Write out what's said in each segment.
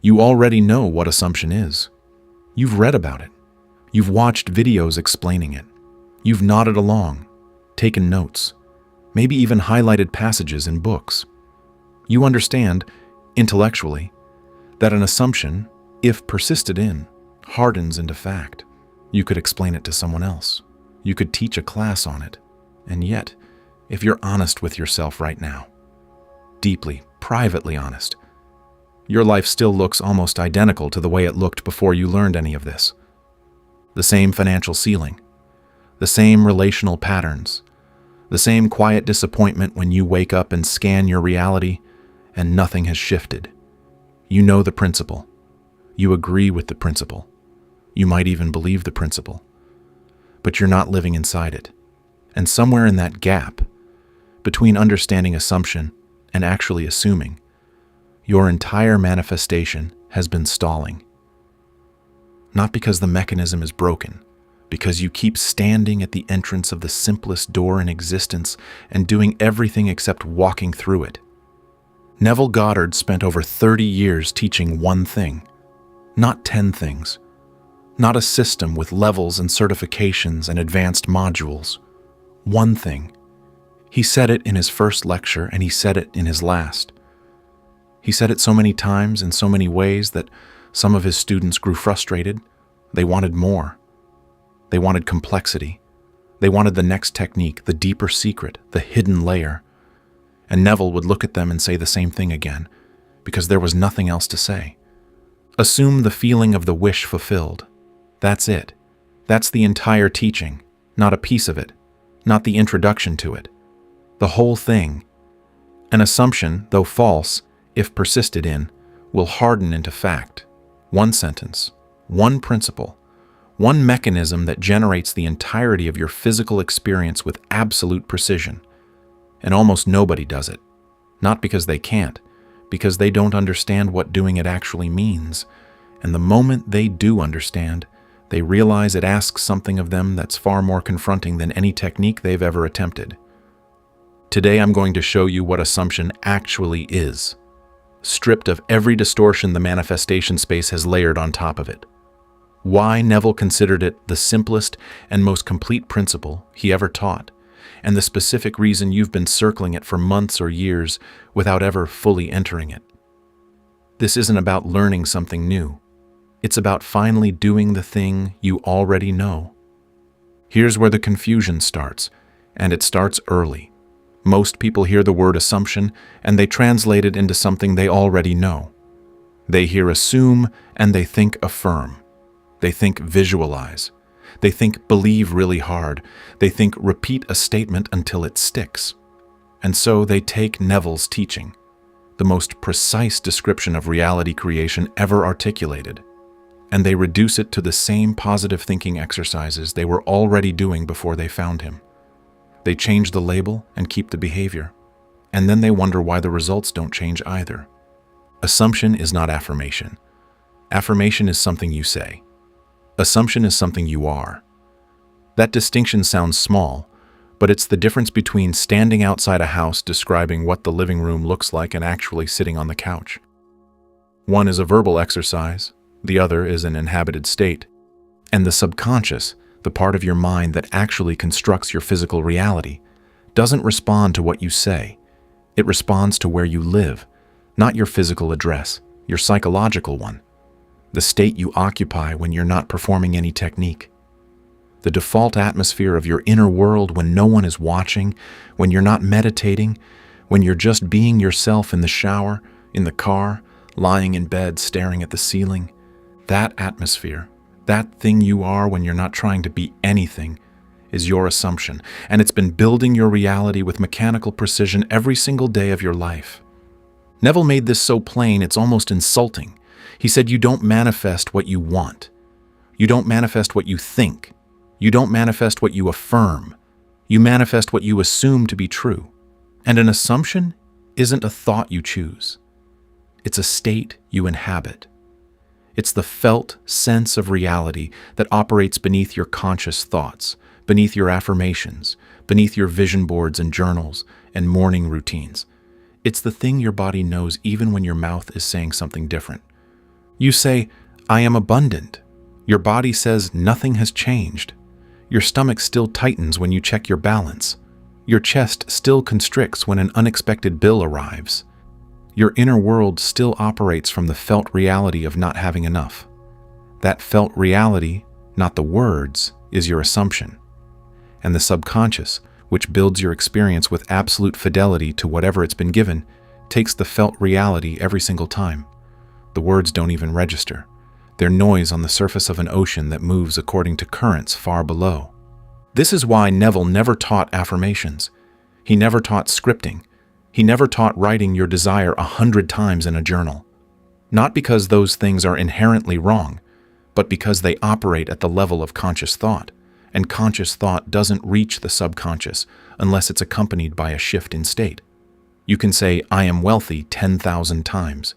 You already know what assumption is. You've read about it. You've watched videos explaining it. You've nodded along, taken notes, maybe even highlighted passages in books. You understand, intellectually, that an assumption, if persisted in, hardens into fact. You could explain it to someone else. You could teach a class on it. And yet, if you're honest with yourself right now, deeply, privately honest, your life still looks almost identical to the way it looked before you learned any of this. The same financial ceiling, the same relational patterns, the same quiet disappointment when you wake up and scan your reality and nothing has shifted. You know the principle. You agree with the principle. You might even believe the principle. But you're not living inside it. And somewhere in that gap, between understanding assumption and actually assuming, your entire manifestation has been stalling. Not because the mechanism is broken, because you keep standing at the entrance of the simplest door in existence and doing everything except walking through it. Neville Goddard spent over 30 years teaching one thing, not 10 things, not a system with levels and certifications and advanced modules. One thing. He said it in his first lecture and he said it in his last. He said it so many times in so many ways that some of his students grew frustrated. They wanted more. They wanted complexity. They wanted the next technique, the deeper secret, the hidden layer. And Neville would look at them and say the same thing again, because there was nothing else to say. Assume the feeling of the wish fulfilled. That's it. That's the entire teaching, not a piece of it, not the introduction to it. The whole thing. An assumption, though false, if persisted in, will harden into fact. One sentence, one principle, one mechanism that generates the entirety of your physical experience with absolute precision. And almost nobody does it. Not because they can't, because they don't understand what doing it actually means. And the moment they do understand, they realize it asks something of them that's far more confronting than any technique they've ever attempted. Today I'm going to show you what assumption actually is, stripped of every distortion the manifestation space has layered on top of it. Why Neville considered it the simplest and most complete principle he ever taught, and the specific reason you've been circling it for months or years without ever fully entering it. This isn't about learning something new. It's about finally doing the thing you already know. Here's where the confusion starts, and it starts early. Most people hear the word assumption, and they translate it into something they already know. They hear assume, and they think affirm. They think visualize. They think believe really hard. They think repeat a statement until it sticks. And so they take Neville's teaching, the most precise description of reality creation ever articulated, and they reduce it to the same positive thinking exercises they were already doing before they found him. They change the label and keep the behavior, and then they wonder why the results don't change either. Assumption is not affirmation. Affirmation is something you say. Assumption is something you are. That distinction sounds small, but it's the difference between standing outside a house describing what the living room looks like and actually sitting on the couch. One is a verbal exercise, the other is an inhabited state. And the subconscious, the part of your mind that actually constructs your physical reality, doesn't respond to what you say. It responds to where you live, not your physical address, your psychological one, the state you occupy when you're not performing any technique, the default atmosphere of your inner world when no one is watching, when you're not meditating, when you're just being yourself in the shower, in the car, lying in bed staring at the ceiling. That atmosphere, that thing you are when you're not trying to be anything, is your assumption, and it's been building your reality with mechanical precision every single day of your life. Neville made this so plain it's almost insulting. He said you don't manifest what you want. You don't manifest what you think. You don't manifest what you affirm. You manifest what you assume to be true. And an assumption isn't a thought you choose. It's a state you inhabit. It's the felt sense of reality that operates beneath your conscious thoughts, beneath your affirmations, beneath your vision boards and journals and morning routines. It's the thing your body knows even when your mouth is saying something different. You say, I am abundant. Your body says nothing has changed. Your stomach still tightens when you check your balance. Your chest still constricts when an unexpected bill arrives. Your inner world still operates from the felt reality of not having enough. That felt reality, not the words, is your assumption. And the subconscious, which builds your experience with absolute fidelity to whatever it's been given, takes the felt reality every single time. The words don't even register. They're noise on the surface of an ocean that moves according to currents far below. This is why Neville never taught affirmations. He never taught scripting. He never taught writing your desire 100 times in a journal. Not because those things are inherently wrong, but because they operate at the level of conscious thought. And conscious thought doesn't reach the subconscious unless it's accompanied by a shift in state. You can say, I am wealthy 10,000 times.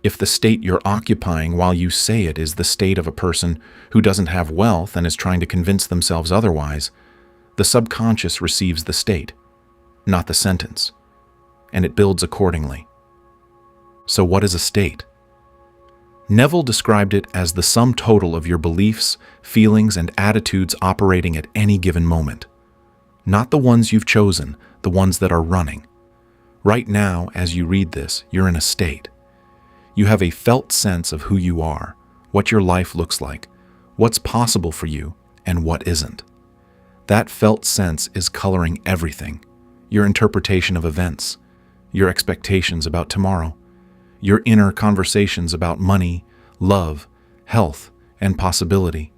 If the state you're occupying while you say it is the state of a person who doesn't have wealth and is trying to convince themselves otherwise, the subconscious receives the state, not the sentence, and it builds accordingly. So what is a state? Neville described it as the sum total of your beliefs, feelings, and attitudes operating at any given moment. Not the ones you've chosen, the ones that are running. Right now, as you read this, you're in a state. You have a felt sense of who you are, what your life looks like, what's possible for you, and what isn't. That felt sense is coloring everything: your interpretation of events, your expectations about tomorrow, your inner conversations about money, love, health, and possibility.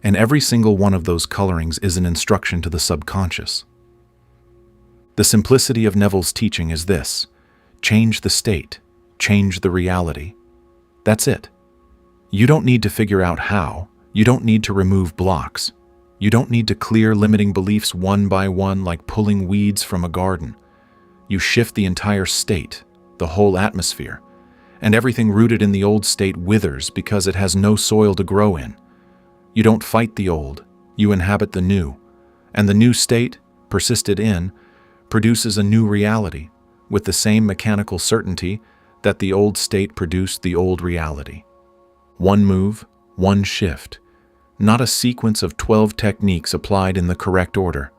And every single one of those colorings is an instruction to the subconscious. The simplicity of Neville's teaching is this: change the state, change the reality. That's it. You don't need to figure out how. You don't need to remove blocks. You don't need to clear limiting beliefs one by one like pulling weeds from a garden. You shift the entire state, the whole atmosphere, and everything rooted in the old state withers because it has no soil to grow in. You don't fight the old, you inhabit the new, and the new state, persisted in, produces a new reality with the same mechanical certainty that the old state produced the old reality. One move, one shift, not a sequence of 12 techniques applied in the correct order,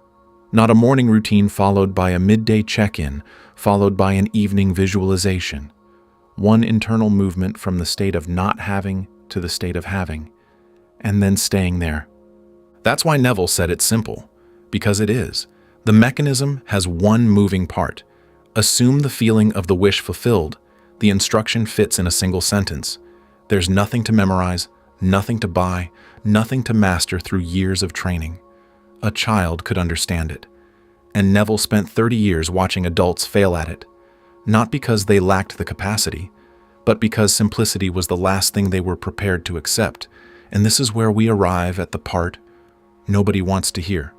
not a morning routine followed by a midday check-in, followed by an evening visualization. One internal movement from the state of not having to the state of having, and then staying there. That's why Neville said it's simple, because it is. The mechanism has one moving part. Assume the feeling of the wish fulfilled. The instruction fits in a single sentence. There's nothing to memorize, nothing to buy, nothing to master through years of training. A child could understand it. And Neville spent 30 years watching adults fail at it. Not because they lacked the capacity, but because simplicity was the last thing they were prepared to accept. And this is where we arrive at the part nobody wants to hear.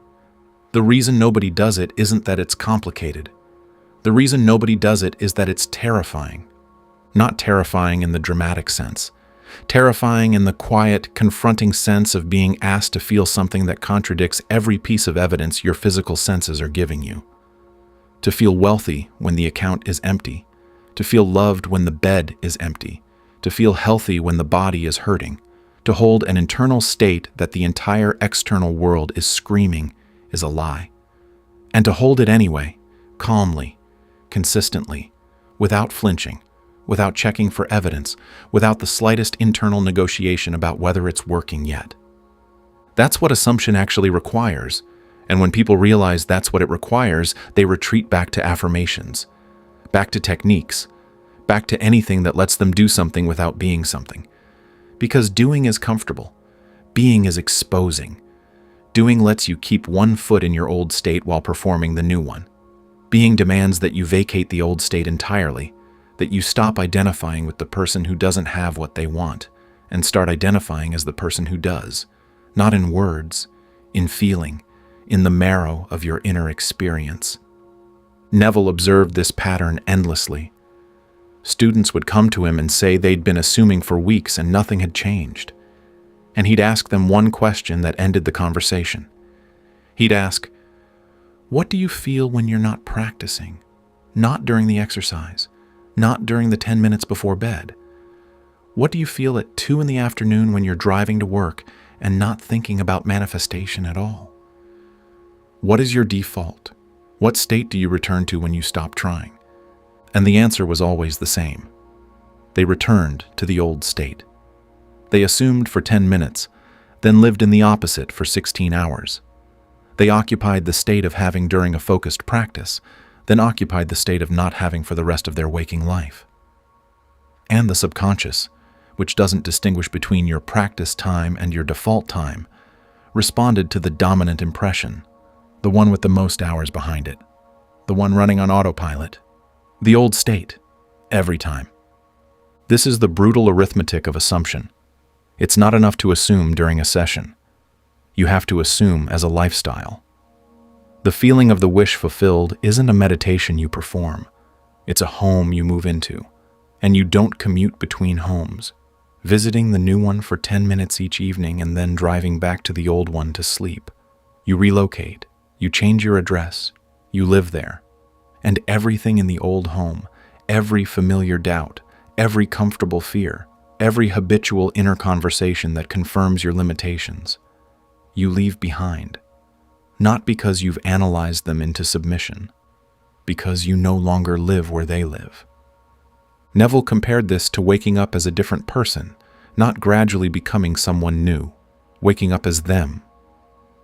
The reason nobody does it isn't that it's complicated. The reason nobody does it is that it's terrifying. Not terrifying in the dramatic sense. Terrifying in the quiet, confronting sense of being asked to feel something that contradicts every piece of evidence your physical senses are giving you. To feel wealthy when the account is empty. To feel loved when the bed is empty. To feel healthy when the body is hurting. To hold an internal state that the entire external world is screaming is a lie. And to hold it anyway, calmly, consistently, without flinching, without checking for evidence, without the slightest internal negotiation about whether it's working yet. That's what assumption actually requires, and when people realize that's what it requires, they retreat back to affirmations, back to techniques, back to anything that lets them do something without being something. Because doing is comfortable. Being is exposing. Doing lets you keep one foot in your old state while performing the new one. Being demands that you vacate the old state entirely, that you stop identifying with the person who doesn't have what they want, and start identifying as the person who does, not in words, in feeling, in the marrow of your inner experience. Neville observed this pattern endlessly. Students would come to him and say they'd been assuming for weeks and nothing had changed. And he'd ask them one question that ended the conversation. He'd ask, "What do you feel when you're not practicing? Not during the exercise, not during the 10 minutes before bed. What do you feel at 2 in the afternoon when you're driving to work and not thinking about manifestation at all? What is your default? What state do you return to when you stop trying? And the answer was always the same. They returned to the old state. They assumed for 10 minutes, then lived in the opposite for 16 hours. They occupied the state of having during a focused practice, then occupied the state of not having for the rest of their waking life. And the subconscious, which doesn't distinguish between your practice time and your default time, responded to the dominant impression, the one with the most hours behind it, the one running on autopilot, the old state, every time. This is the brutal arithmetic of assumption. It's not enough to assume during a session. You have to assume as a lifestyle. The feeling of the wish fulfilled isn't a meditation you perform. It's a home you move into, and you don't commute between homes, visiting the new one for 10 minutes each evening and then driving back to the old one to sleep. You relocate, you change your address, you live there, and everything in the old home, every familiar doubt, every comfortable fear, every habitual inner conversation that confirms your limitations, you leave behind, not because you've analyzed them into submission, because you no longer live where they live. Neville compared this to waking up as a different person, not gradually becoming someone new, waking up as them.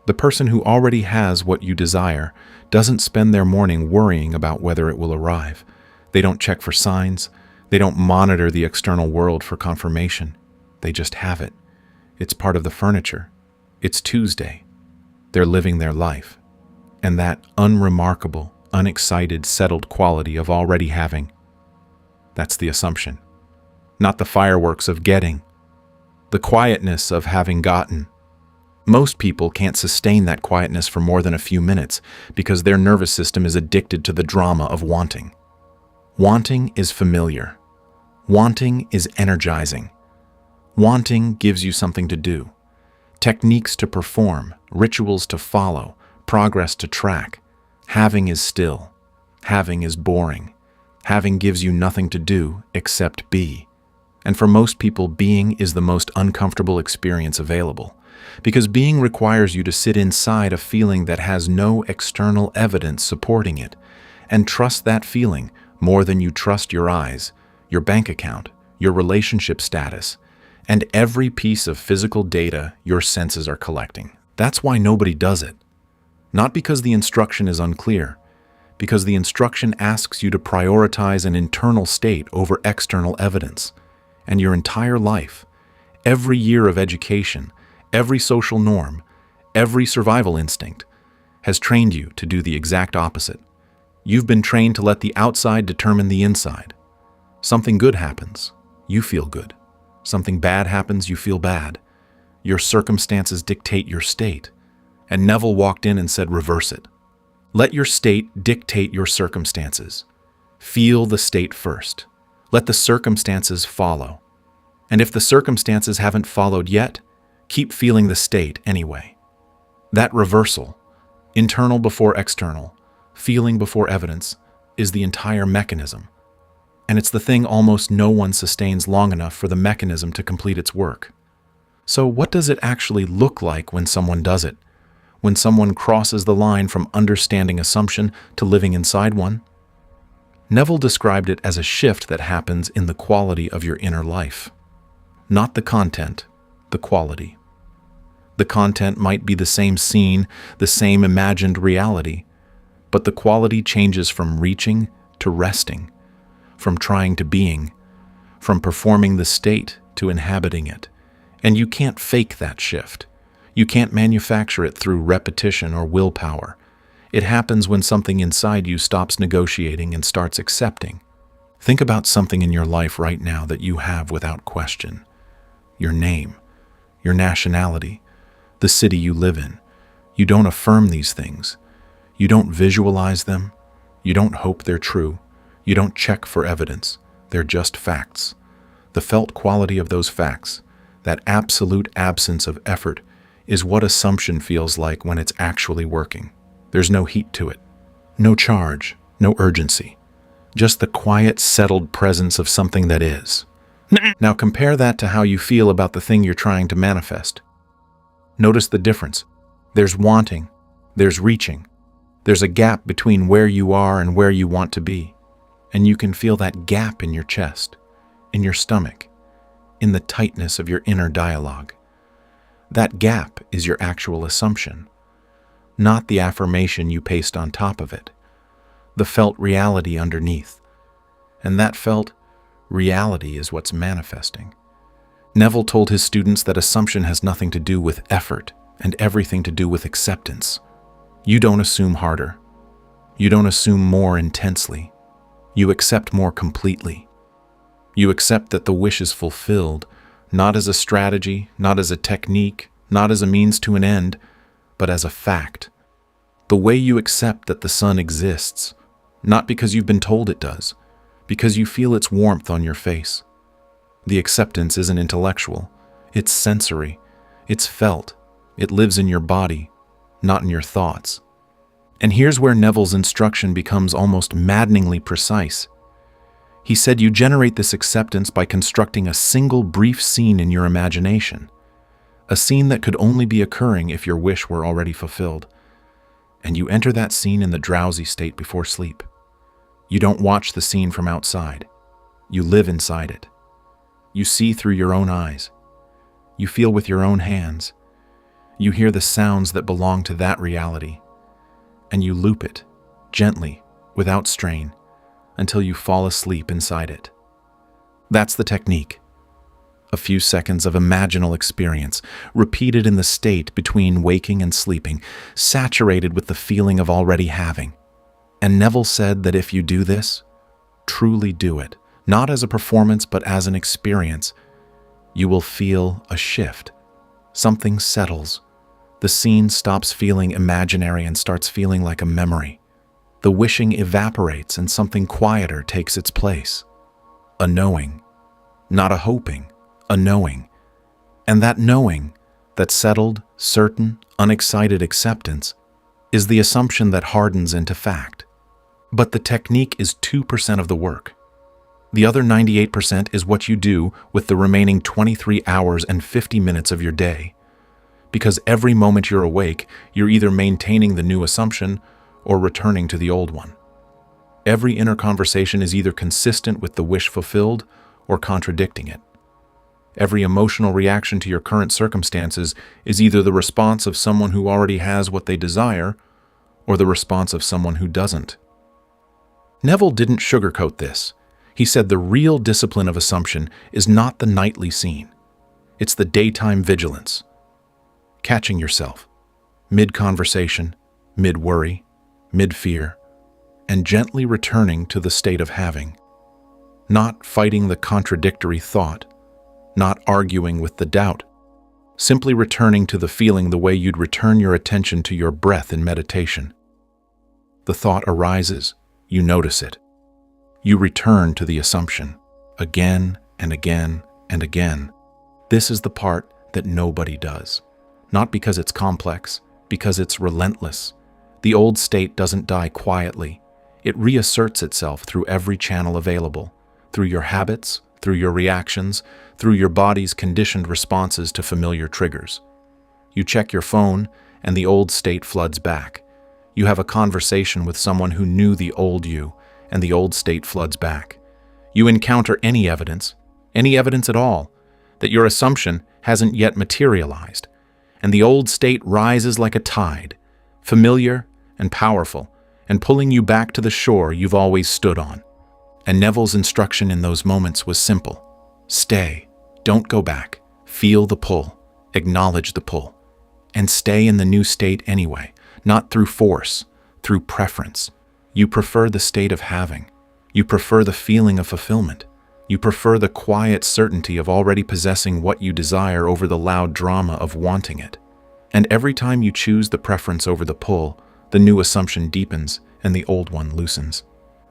The person who already has what you desire doesn't spend their morning worrying about whether it will arrive. They don't check for signs. They don't monitor the external world for confirmation. They just have it. It's part of the furniture. It's Tuesday. They're living their life. And that unremarkable, unexcited, settled quality of already having, that's the assumption. Not the fireworks of getting. The quietness of having gotten. Most people can't sustain that quietness for more than a few minutes because their nervous system is addicted to the drama of wanting. Wanting is familiar. Wanting is energizing. Wanting gives you something to do, techniques to perform, rituals to follow, progress to track. Having is still. Having is boring. Having gives you nothing to do except be. And for most people, being is the most uncomfortable experience available, because being requires you to sit inside a feeling that has no external evidence supporting it, and trust that feeling more than you trust your eyes, your bank account, your relationship status, and every piece of physical data your senses are collecting. That's why nobody does it. Not because the instruction is unclear, because the instruction asks you to prioritize an internal state over external evidence. And your entire life, every year of education, every social norm, every survival instinct, has trained you to do the exact opposite. You've been trained to let the outside determine the inside. Something good happens, you feel good. Something bad happens, you feel bad. Your circumstances dictate your state. And Neville walked in and said, reverse it. Let your state dictate your circumstances. Feel the state first. Let the circumstances follow. And if the circumstances haven't followed yet, keep feeling the state anyway. That reversal, internal before external, feeling before evidence, is the entire mechanism. And it's the thing almost no one sustains long enough for the mechanism to complete its work. So what does it actually look like when someone does it? When someone crosses the line from understanding assumption to living inside one? Neville described it as a shift that happens in the quality of your inner life. Not the content, the quality. The content might be the same scene, the same imagined reality, but the quality changes from reaching to resting, from trying to being, from performing the state to inhabiting it. And you can't fake that shift. You can't manufacture it through repetition or willpower. It happens when something inside you stops negotiating and starts accepting. Think about something in your life right now that you have without question. Your name, your nationality, the city you live in. You don't affirm these things. You don't visualize them. You don't hope they're true. You don't check for evidence. They're just facts. The felt quality of those facts, that absolute absence of effort, is what assumption feels like when it's actually working. There's no heat to it, no charge, no urgency, just the quiet, settled presence of something that is. Now compare that to how you feel about the thing you're trying to manifest. Notice the difference. There's wanting, there's reaching. There's a gap between where you are and where you want to be. And you can feel that gap in your chest, in your stomach, in the tightness of your inner dialogue. That gap is your actual assumption, not the affirmation you paste on top of it, the felt reality underneath. And that felt reality is what's manifesting. Neville told his students that assumption has nothing to do with effort and everything to do with acceptance. You don't assume harder. You don't assume more intensely. You accept more completely. You accept that the wish is fulfilled, not as a strategy, not as a technique, not as a means to an end, but as a fact. The way you accept that the sun exists, not because you've been told it does, because you feel its warmth on your face. The acceptance isn't intellectual, it's sensory, it's felt, it lives in your body, not in your thoughts. And here's where Neville's instruction becomes almost maddeningly precise. He said you generate this acceptance by constructing a single brief scene in your imagination, a scene that could only be occurring if your wish were already fulfilled. And you enter that scene in the drowsy state before sleep. You don't watch the scene from outside. You live inside it. You see through your own eyes. You feel with your own hands. You hear the sounds that belong to that reality. And you loop it, gently, without strain, until you fall asleep inside it. That's the technique. A few seconds of imaginal experience, repeated in the state between waking and sleeping, saturated with the feeling of already having. And Neville said that if you do this, truly do it, not as a performance but as an experience, you will feel a shift. Something settles. The scene stops feeling imaginary and starts feeling like a memory. The wishing evaporates and something quieter takes its place. A knowing, not a hoping, a knowing. And that knowing, that settled, certain, unexcited acceptance, is the assumption that hardens into fact. But the technique is 2% of the work. The other 98% is what you do with the remaining 23 hours and 50 minutes of your day. Because every moment you're awake, you're either maintaining the new assumption or returning to the old one. Every inner conversation is either consistent with the wish fulfilled or contradicting it. Every emotional reaction to your current circumstances is either the response of someone who already has what they desire or the response of someone who doesn't. Neville didn't sugarcoat this. He said the real discipline of assumption is not the nightly scene. It's the daytime vigilance. Catching yourself, mid-conversation, mid-worry, mid-fear, and gently returning to the state of having. Not fighting the contradictory thought, not arguing with the doubt, simply returning to the feeling the way you'd return your attention to your breath in meditation. The thought arises, you notice it. You return to the assumption, again and again and again. This is the part that nobody does. Not because it's complex, because it's relentless. The old state doesn't die quietly. It reasserts itself through every channel available, through your habits, through your reactions, through your body's conditioned responses to familiar triggers. You check your phone, and the old state floods back. You have a conversation with someone who knew the old you, and the old state floods back. You encounter any evidence at all, that your assumption hasn't yet materialized, and the old state rises like a tide, familiar and powerful, and pulling you back to the shore you've always stood on. And Neville's instruction in those moments was simple. Stay, don't go back, feel the pull, acknowledge the pull, and stay in the new state anyway, not through force, through preference. You prefer the state of having. You prefer the feeling of fulfillment. You prefer the quiet certainty of already possessing what you desire over the loud drama of wanting it. And every time you choose the preference over the pull, the new assumption deepens and the old one loosens.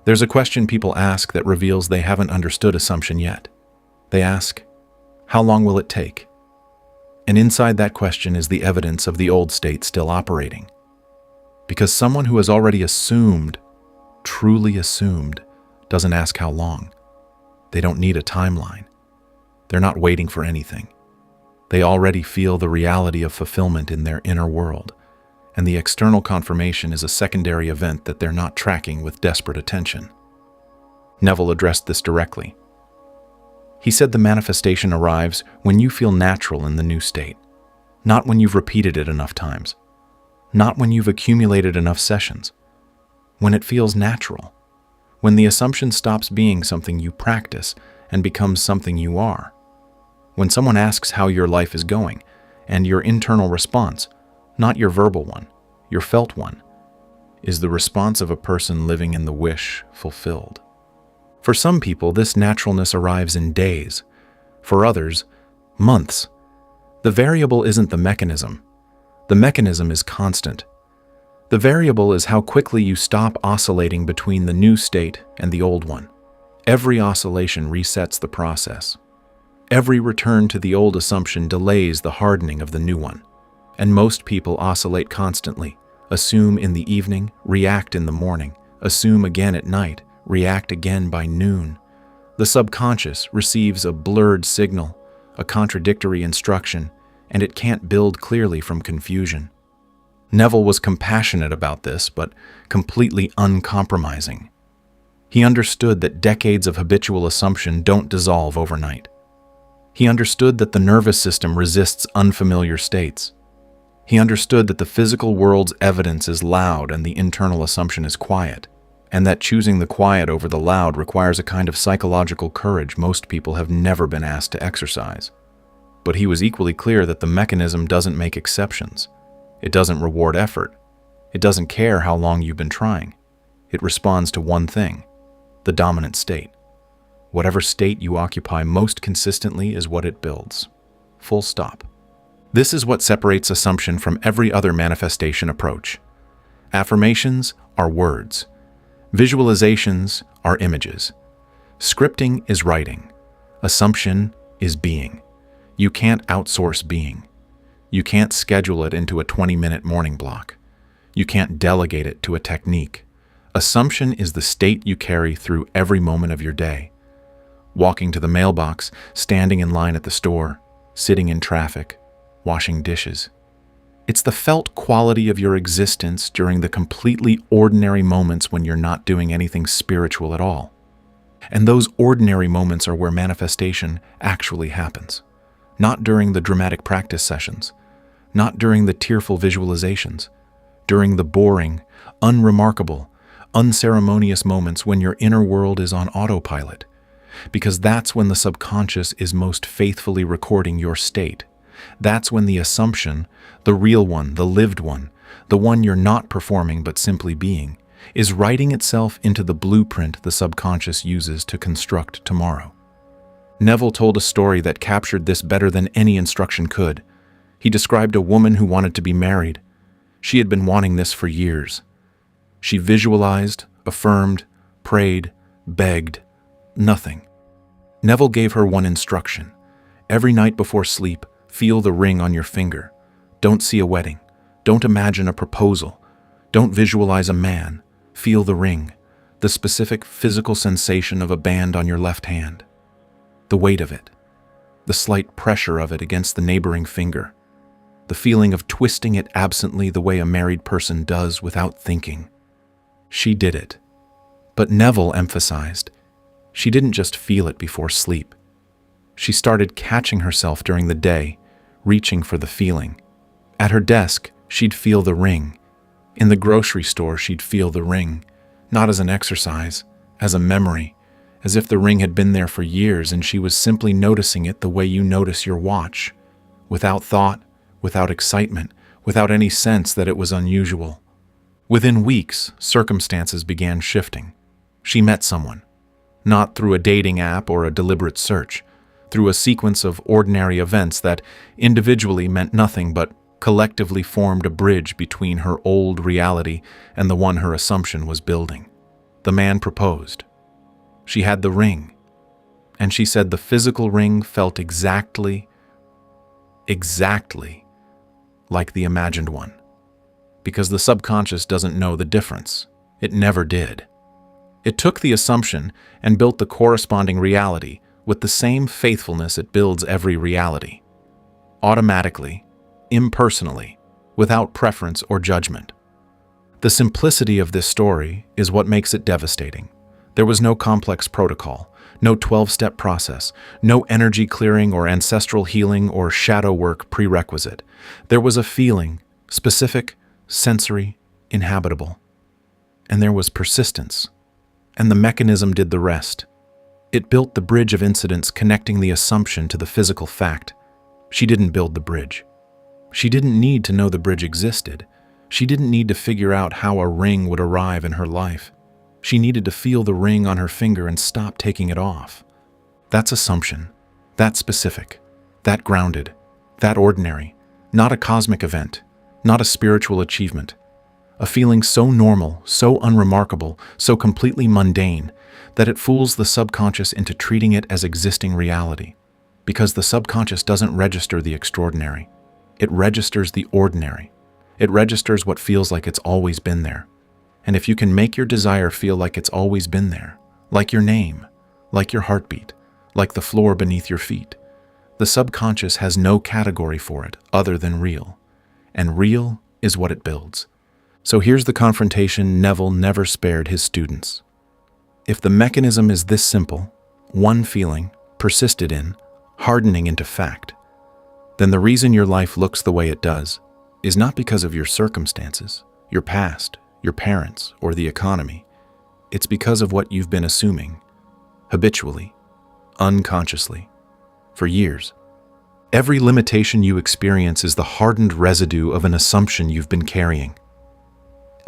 There's a question people ask that reveals they haven't understood assumption yet. They ask, how long will it take? And inside that question is the evidence of the old state still operating. Because someone who has already assumed, truly assumed, doesn't ask how long. They don't need a timeline. They're not waiting for anything. They already feel the reality of fulfillment in their inner world, and the external confirmation is a secondary event that they're not tracking with desperate attention. Neville addressed this directly. He said the manifestation arrives when you feel natural in the new state, not when you've repeated it enough times, not when you've accumulated enough sessions, when it feels natural, when the assumption stops being something you practice and becomes something you are. When someone asks how your life is going, and your internal response, not your verbal one, your felt one, is the response of a person living in the wish fulfilled. For some people, this naturalness arrives in days. For others, months. The variable isn't the mechanism. The mechanism is constant. The variable is how quickly you stop oscillating between the new state and the old one. Every oscillation resets the process. Every return to the old assumption delays the hardening of the new one. And most people oscillate constantly, assume in the evening, react in the morning, assume again at night, react again by noon. The subconscious receives a blurred signal, a contradictory instruction, and it can't build clearly from confusion. Neville was compassionate about this, but completely uncompromising. He understood that decades of habitual assumption don't dissolve overnight. He understood that the nervous system resists unfamiliar states. He understood that the physical world's evidence is loud and the internal assumption is quiet, and that choosing the quiet over the loud requires a kind of psychological courage most people have never been asked to exercise. But he was equally clear that the mechanism doesn't make exceptions. It doesn't reward effort. It doesn't care how long you've been trying. It responds to one thing, the dominant state. Whatever state you occupy most consistently is what it builds. Full stop. This is what separates assumption from every other manifestation approach. Affirmations are words. Visualizations are images. Scripting is writing. Assumption is being. You can't outsource being. You can't schedule it into a 20-minute morning block. You can't delegate it to a technique. Assumption is the state you carry through every moment of your day. Walking to the mailbox, standing in line at the store, sitting in traffic, washing dishes. It's the felt quality of your existence during the completely ordinary moments when you're not doing anything spiritual at all. And those ordinary moments are where manifestation actually happens. Not during the dramatic practice sessions, not during the tearful visualizations, during the boring, unremarkable, unceremonious moments when your inner world is on autopilot, because that's when the subconscious is most faithfully recording your state. That's when the assumption, the real one, the lived one, the one you're not performing but simply being, is writing itself into the blueprint the subconscious uses to construct tomorrow. Neville told a story that captured this better than any instruction could. He described a woman who wanted to be married. She had been wanting this for years. She visualized, affirmed, prayed, begged, nothing. Neville gave her one instruction. Every night before sleep, feel the ring on your finger. Don't see a wedding. Don't imagine a proposal. Don't visualize a man. Feel the ring, the specific physical sensation of a band on your left hand. The weight of it, the slight pressure of it against the neighboring finger, the feeling of twisting it absently the way a married person does without thinking. She did it. But Neville emphasized, she didn't just feel it before sleep. She started catching herself during the day, reaching for the feeling. At her desk, she'd feel the ring. In the grocery store, she'd feel the ring, not as an exercise, as a memory, as if the ring had been there for years and she was simply noticing it the way you notice your watch, without thought, without excitement, without any sense that it was unusual. Within weeks, circumstances began shifting. She met someone, not through a dating app or a deliberate search, through a sequence of ordinary events that individually meant nothing but collectively formed a bridge between her old reality and the one her assumption was building. The man proposed. She had the ring, and she said the physical ring felt exactly like the imagined one, because the subconscious doesn't know the difference. It never did. It took the assumption and built the corresponding reality with the same faithfulness it builds every reality. Automatically, impersonally, without preference or judgment. The simplicity of this story is what makes it devastating. There was no complex protocol, no 12-step process, no energy clearing or ancestral healing or shadow work prerequisite. There was a feeling, specific, sensory, inhabitable. And there was persistence. And the mechanism did the rest. It built the bridge of incidents connecting the assumption to the physical fact. She didn't build the bridge. She didn't need to know the bridge existed. She didn't need to figure out how a ring would arrive in her life. She needed to feel the ring on her finger and stop taking it off. That's assumption. That specific. That grounded. That ordinary. Not a cosmic event. Not a spiritual achievement. A feeling so normal, so unremarkable, so completely mundane, that it fools the subconscious into treating it as existing reality. Because the subconscious doesn't register the extraordinary. It registers the ordinary. It registers what feels like it's always been there. And if you can make your desire feel like it's always been there, like your name, like your heartbeat, like the floor beneath your feet, the subconscious has no category for it other than real. And real is what it builds. So here's the confrontation Neville never spared his students. If the mechanism is this simple, one feeling, persisted in, hardening into fact, then the reason your life looks the way it does is not because of your circumstances, your past, your parents, or the economy. It's because of what you've been assuming, habitually, unconsciously, for years. Every limitation you experience is the hardened residue of an assumption you've been carrying.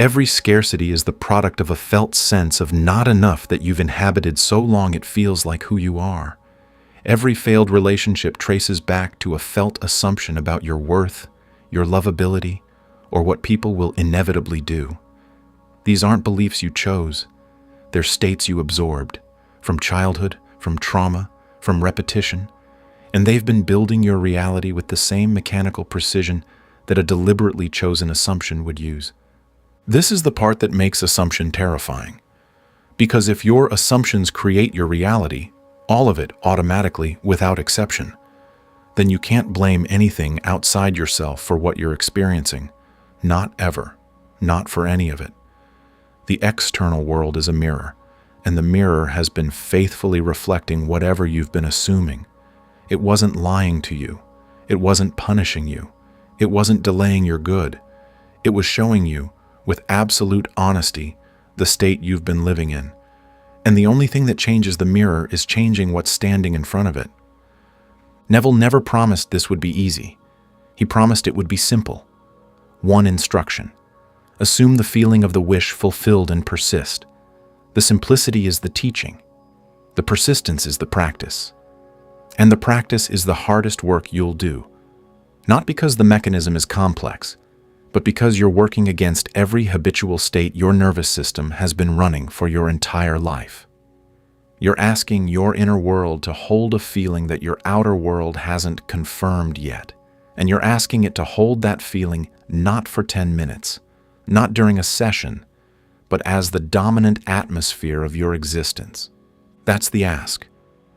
Every scarcity is the product of a felt sense of not enough that you've inhabited so long it feels like who you are. Every failed relationship traces back to a felt assumption about your worth, your lovability, or what people will inevitably do. These aren't beliefs you chose. They're states you absorbed, from childhood, from trauma, from repetition, and they've been building your reality with the same mechanical precision that a deliberately chosen assumption would use. This is the part that makes assumption terrifying. Because if your assumptions create your reality, all of it automatically, without exception, then you can't blame anything outside yourself for what you're experiencing. Not ever. Not for any of it. The external world is a mirror, and the mirror has been faithfully reflecting whatever you've been assuming. It wasn't lying to you. It wasn't punishing you. It wasn't delaying your good. It was showing you, with absolute honesty, the state you've been living in. And the only thing that changes the mirror is changing what's standing in front of it. Neville never promised this would be easy. He promised it would be simple. One instruction. Assume the feeling of the wish fulfilled and persist. The simplicity is the teaching. The persistence is the practice. And the practice is the hardest work you'll do. Not because the mechanism is complex, but because you're working against every habitual state your nervous system has been running for your entire life. You're asking your inner world to hold a feeling that your outer world hasn't confirmed yet. And you're asking it to hold that feeling not for 10 minutes, not during a session, but as the dominant atmosphere of your existence. That's the ask.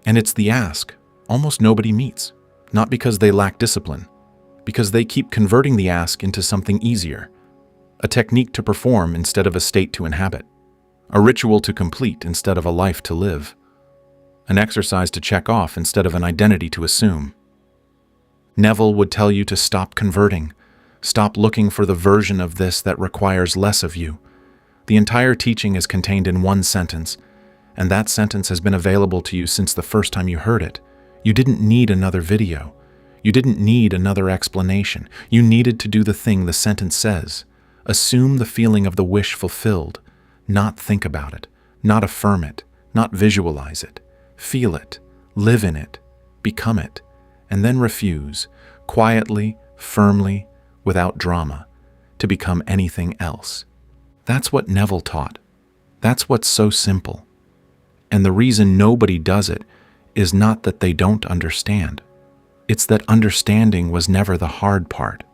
And it's the ask almost nobody meets, not because they lack discipline, because they keep converting the ask into something easier, a technique to perform instead of a state to inhabit, a ritual to complete instead of a life to live, an exercise to check off instead of an identity to assume. Neville would tell you to stop converting, stop looking for the version of this that requires less of you. The entire teaching is contained in one sentence, and that sentence has been available to you since the first time you heard it. You didn't need another video. You didn't need another explanation. You needed to do the thing the sentence says. Assume the feeling of the wish fulfilled, not think about it, not affirm it, not visualize it. Feel it, live in it, become it, and then refuse, quietly, firmly, without drama, to become anything else. That's what Neville taught. That's what's so simple. And the reason nobody does it is not that they don't understand. It's that understanding was never the hard part.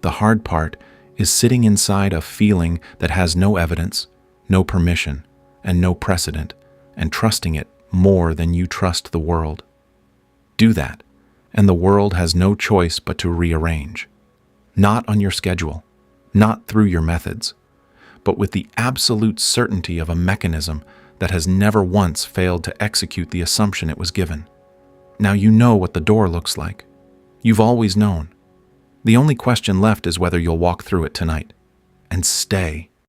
The hard part is sitting inside a feeling that has no evidence, no permission, and no precedent, and trusting it more than you trust the world. Do that, and the world has no choice but to rearrange. Not on your schedule, not through your methods, but with the absolute certainty of a mechanism that has never once failed to execute the assumption it was given. Now you know what the door looks like. You've always known. The only question left is whether you'll walk through it tonight and stay.